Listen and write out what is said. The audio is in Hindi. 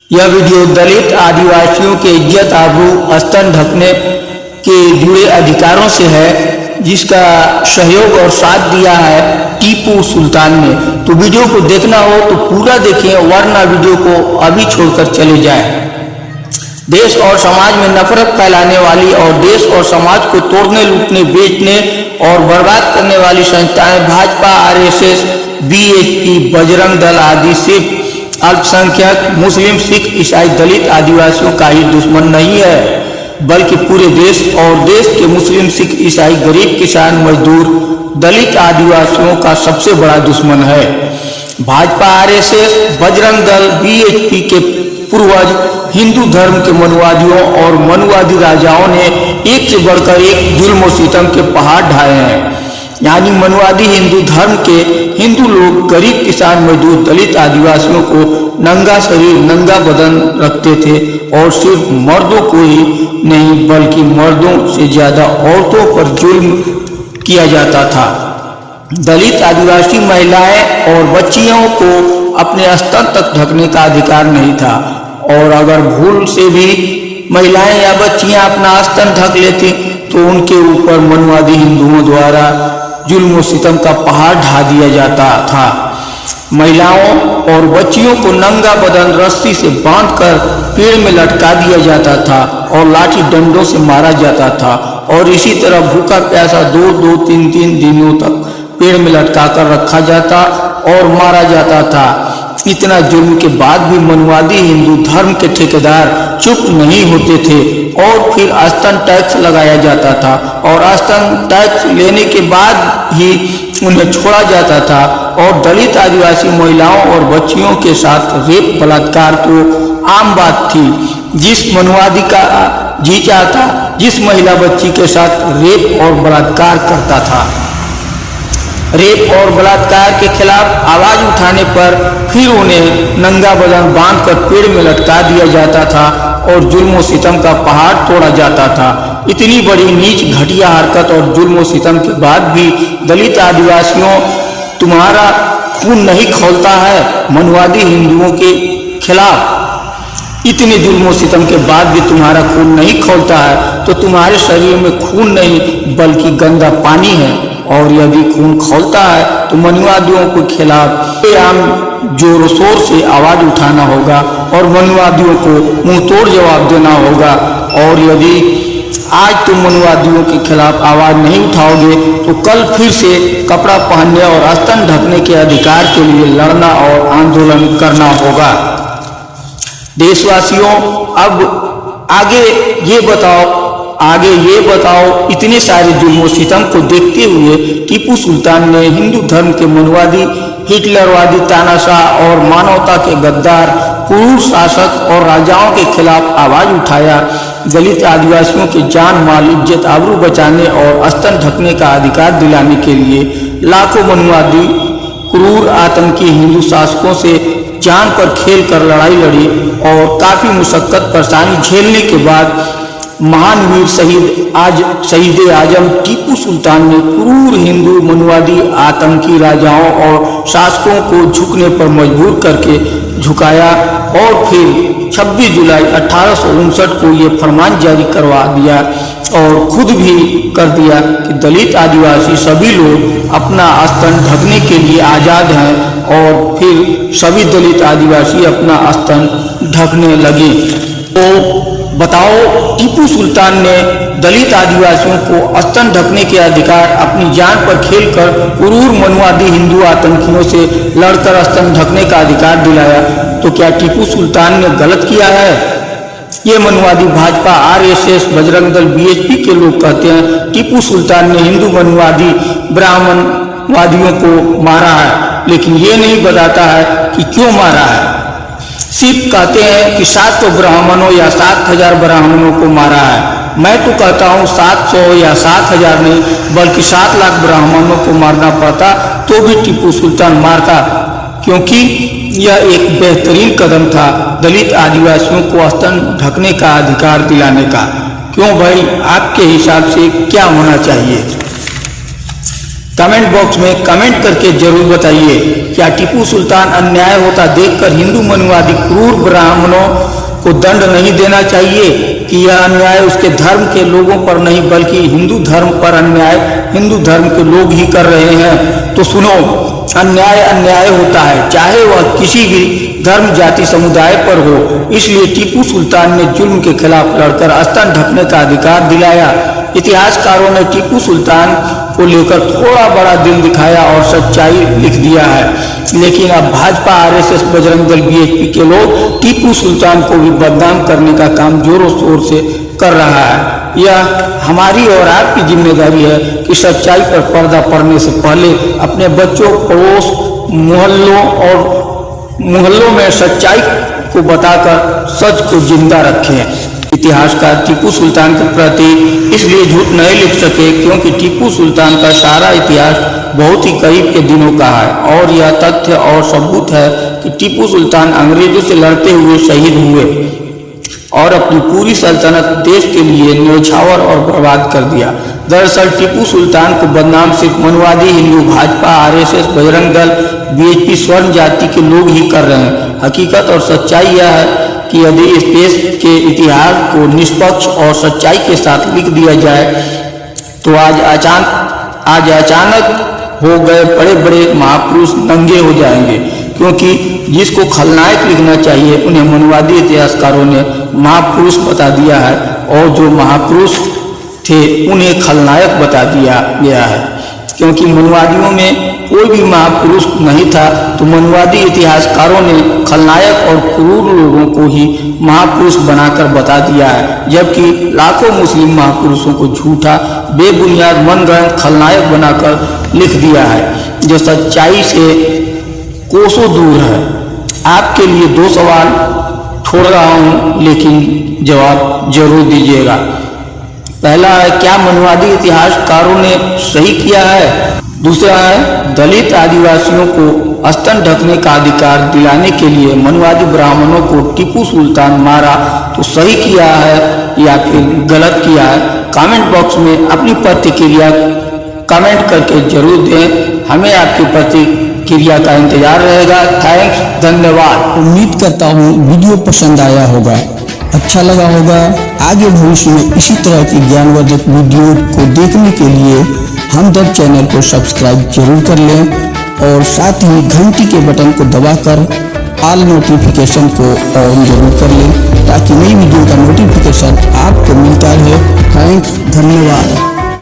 यह वीडियो दलित आदिवासियों के इज्जत आबरू स्तन ढकने के जुड़े अधिकारों से है, जिसका सहयोग और साथ दिया है टीपू सुल्तान ने। तो वीडियो को देखना हो तो पूरा देखें, वरना वीडियो को अभी छोड़कर चले जाएं। देश और समाज में नफरत फैलाने वाली और देश और समाज को तोड़ने, लूटने, बेचने और बर्बाद करने वाली संस्थाएं भाजपा, आरएसएस, बीएचपी, बजरंग दल आदि सिर्फ अल्पसंख्यक मुस्लिम, सिख, ईसाई, दलित आदिवासियों का ही दुश्मन नहीं है, बल्कि पूरे देश और देश के मुस्लिम, सिख, ईसाई, गरीब, किसान, मजदूर, दलित आदिवासियों का सबसे बड़ा दुश्मन है। भाजपा, आरएसएस, बजरंग दल, बीएचपी के पूर्वज हिंदू धर्म के मनुवादियों और मनुवादी राजाओं ने एक से बढ़कर एक जुल्म और सितम के पहाड़ ढाए हैं। यानी मनुवादी हिंदू धर्म के हिंदू लोग गरीब, किसान, मजदूर, दलित आदिवासियों को नंगा शरीर, नंगा बदन रखते थे और सिर्फ मर्दों को ही नहीं बल्कि मर्दों से ज्यादा औरतों पर जुल्म किया जाता था। दलित आदिवासी महिलाएं और बच्चियों को अपने स्तर तक ढकने का अधिकार नहीं था, और अगर भूल से भी महिलाएं या बच्चियां अपना स्तन ढक लेती तो उनके ऊपर मनुवादी हिंदुओं द्वारा जुल्म और सितम का पहाड़ ढा दिया जाता था। महिलाओं और बच्चियों को नंगा बदन रस्सी से बांधकर पेड़ में लटका दिया जाता था और लाठी डंडों से मारा जाता था, और इसी तरह भूखा प्यासा 2-2, 3-3 दिनों तक पेड़ में लटका कर रखा जाता और मारा जाता था। इतना जुल्म के बाद भी मनुवादी हिंदू धर्म के ठेकेदार चुप नहीं होते थे और फिर स्तन टैक्स लगाया जाता था, और स्तन टैक्स लेने के बाद ही उन्हें छोड़ा जाता था। और दलित आदिवासी महिलाओं और बच्चियों के साथ रेप, बलात्कार तो आम बात थी। जिस मनुवादी का जी चाहता जिस महिला बच्ची के साथ रेप और बलात्कार करता था। रेप और बलात्कार के खिलाफ आवाज उठाने पर फिर उन्हें नंगा बदन बांधकर पेड़ में लटका दिया जाता था और जुल्म और सितम का पहाड़ तोड़ा जाता था। इतनी बड़ी नीच, घटिया हरकत और जुल्म और सितम के बाद भी दलित आदिवासियों तुम्हारा खून नहीं खौलता है मनुवादी हिंदुओं के खिलाफ। इतने जुल्म और सितम के बाद भी तुम्हारा खून नहीं खौलता है तो तुम्हारे शरीर में खून नहीं बल्कि गंदा पानी है, और यदि खून खौलता है तो मनुवादियों के खिलाफ आम जोर शोर से आवाज उठाना होगा और मनुवादियों को मुंह तोड़ जवाब देना होगा। और यदि आज तुम मनुवादियों के खिलाफ आवाज नहीं उठाओगे तो कल फिर से कपड़ा पहनने और स्तन ढकने के अधिकार के लिए लड़ना और आंदोलन करना होगा। देशवासियों, अब आगे ये बताओ इतने सारे जुल्म और सितम को देखते हुए टीपू सुल्तान ने हिंदू धर्म के मनुवादी, हिटलरवादी, तानाशाह और मानवता के गद्दार, क्रूर शासक और राजाओं के खिलाफ आवाज उठाया। दलित आदिवासियों के जान, माल, इज्जत, आबरू बचाने और स्तन ढकने का अधिकार दिलाने के लिए लाखों मनुवादी, क्रूर आतंकी हिंदू शासकों से जान पर खेल कर लड़ाई लड़ी, और काफी मुशक्कत परेशानी झेलने के बाद महान वीर शहीद आजम टीपू सुल्तान ने क्रूर हिंदू, मनुवादी, आतंकी राजाओं और शासकों को झुकने पर मजबूर करके झुकाया, और फिर 26 जुलाई 1859 को ये फरमान जारी करवा दिया और खुद भी कर दिया कि दलित आदिवासी सभी लोग अपना स्तन ढकने के लिए आज़ाद हैं, और फिर सभी दलित आदिवासी अपना स्तन ढकने लगे। तो बताओ, टीपू सुल्तान ने दलित आदिवासियों को स्तन ढकने के अधिकार अपनी जान पर खेलकर क्रूर मनुवादी हिंदू आतंकियों से लड़कर स्तन ढकने का अधिकार दिलाया, तो क्या टीपू सुल्तान ने गलत किया है? ये मनुवादी भाजपा, आरएसएस, बजरंग दल, बीएचपी के लोग कहते हैं टीपू सुल्तान ने हिंदू, मनुवादी, ब्राह्मणवादियों को मारा है, लेकिन ये नहीं बताता है कि क्यों मारा है। सिर्फ कहते हैं कि 700 ब्राह्मणों या 7000 ब्राह्मणों को मारा है। मैं तो कहता हूँ 700 या 7000 नहीं बल्कि 7 लाख ब्राह्मणों को मारना पड़ता तो भी टीपू सुल्तान मारता, क्योंकि यह एक बेहतरीन कदम था दलित आदिवासियों को स्तन ढकने का अधिकार दिलाने का। क्यों भाई, आपके हिसाब से क्या होना चाहिए? कमेंट बॉक्स में कमेंट करके जरूर बताइए, क्या टीपू सुल्तान अन्याय होता देखकर हिंदू मनुवादी क्रूर ब्राह्मणों को दंड नहीं देना चाहिए कि यह अन्याय उसके धर्म के लोगों पर नहीं बल्कि हिंदू धर्म पर अन्याय हिंदू धर्म के लोग ही कर रहे हैं। तो सुनो, अन्याय अन्याय होता है, चाहे वह किसी भी धर्म जाति समुदाय पर हो। इसलिए टीपू सुल्तान ने जुल्म के खिलाफ लड़कर स्तन ढकने का अधिकार दिलाया। इतिहासकारों ने टीपू सुल्तान को लेकर थोड़ा बड़ा दिल दिखाया और सच्चाई लिख दिया है, लेकिन अब भाजपा, आरएसएस, बजरंग दल, बीएचपी के लोग टीपू सुल्तान को भी बदनाम करने का काम जोरों शोर से कर रहा है। यह हमारी और आपकी जिम्मेदारी है कि सच्चाई पर पर्दा पड़ने से पहले अपने बच्चों, पड़ोस, मोहल्लों में सच्चाई को बताकर सच को जिंदा रखें। इतिहासकार टीपू सुल्तान के प्रति इसलिए झूठ नहीं लिख सके क्योंकि टीपू सुल्तान का सारा इतिहास बहुत ही करीब के दिनों का है और यह तथ्य और सबूत है कि टीपू सुल्तान अंग्रेजों से लड़ते हुए शहीद हुए और अपनी पूरी सल्तनत देश के लिए न्यौछावर और बर्बाद कर दिया। दरअसल टीपू सुल्तान को बदनाम सिर्फ मनुवादी हिंदू, भाजपा, आरएसएस, बजरंग दल, बीएचपी, स्वर्ण जाति के लोग ही कर रहे हैं। हकीकत और सच्चाई यह है कि यदि इस देश के इतिहास को निष्पक्ष और सच्चाई के साथ लिख दिया जाए तो आज अचानक हो गए बड़े बड़े महापुरुष नंगे हो जाएंगे, क्योंकि जिसको खलनायक लिखना चाहिए उन्हें मनुवादी इतिहासकारों ने महापुरुष बता दिया है और जो महापुरुष थे उन्हें खलनायक बता दिया गया है। क्योंकि मनुवादियों में कोई भी महापुरुष नहीं था तो मनुवादी इतिहासकारों ने खलनायक और क्रूर लोगों को ही महापुरुष बनाकर बता दिया है, जबकि लाखों मुस्लिम महापुरुषों को झूठा, बेबुनियाद, मनगढ़ंत खलनायक बनाकर लिख दिया है, जो सच्चाई से कोसों दूर है। आपके लिए 2 सवाल छोड़ रहा हूँ, लेकिन जवाब जरूर दीजिएगा। पहला है, क्या मनुवादी इतिहासकारों ने सही किया है? दूसरा है, दलित आदिवासियों को स्तन ढकने का अधिकार दिलाने के लिए मनुवादी ब्राह्मणों को टीपू सुल्तान मारा तो सही किया है या फिर गलत किया है? कमेंट बॉक्स में अपनी प्रतिक्रिया कमेंट करके जरूर दें। हमें आपकी प्रतिक्रिया का इंतजार रहेगा। थैंक्स, धन्यवाद। उम्मीद करता हूँ वीडियो पसंद आया होगा, अच्छा लगा होगा। आगे भविष्य में इसी तरह की ज्ञानवर्धक वीडियो को देखने के लिए हमदर्द चैनल को सब्सक्राइब जरूर कर लें और साथ ही घंटी के बटन को दबाकर ऑल नोटिफिकेशन को ऑन जरूर कर लें ताकि नई वीडियो का नोटिफिकेशन आपको मिलता रहे। थैंक्स, धन्यवाद।